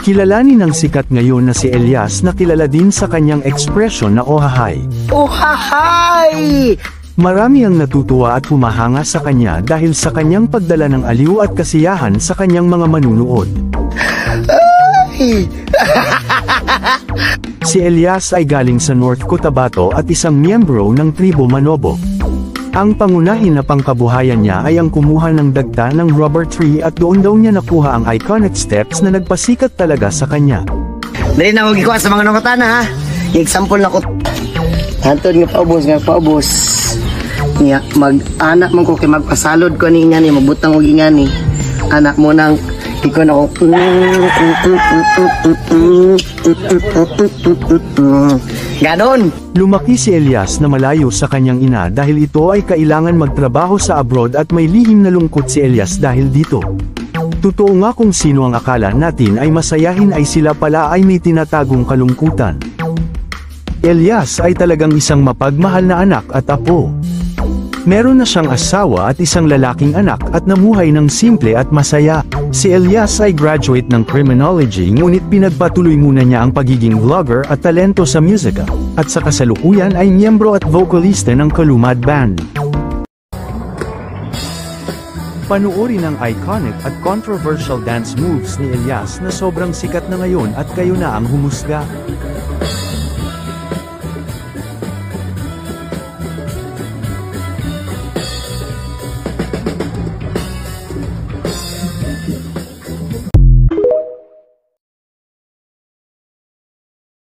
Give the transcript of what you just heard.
Kilalanin ng sikat ngayon na si Elias na kilala din sa kanyang ekspresyon na ohahay. Ohahay! Marami ang natutuwa at humahanga sa kanya dahil sa kanyang pagdala ng aliw at kasiyahan sa kanyang mga manunood. Si Elias ay galing sa North Cotabato at isang miyembro ng tribo Manobo. Ang pangunahin na pangkabuhayan niya ay ang kumuha ng dagta ng rubber tree at doon daw niya nakuha ang iconic steps na nagpasikat talaga sa kanya. Dali na magikuha sa mga nungatan ha. I-example na ko. Hantod nga paubos. Niya, mag-anak mo ko kay magpasalod ko ni nga ni, magbutang ugi nga ni. Anak mo nang ikon ako. Ganon! Lumaki si Elias na malayo sa kanyang ina dahil ito ay kailangan magtrabaho sa abroad at may lihim na lungkot si Elias dahil dito. Totoo nga kung sino ang akala natin ay masayahin ay sila pala ay may tinatagong kalungkutan. Elias ay talagang isang mapagmahal na anak at apo. Meron na siyang asawa at isang lalaking anak at namuhay ng simple at masaya. Si Elias ay graduate ng criminology ngunit pinagpatuloy muna niya ang pagiging vlogger at talento sa musika, at sa kasalukuyan ay miyembro at vocalista ng Kalumad Band. Panuorin ang iconic at controversial dance moves ni Elias na sobrang sikat na ngayon at kayo na ang humusga.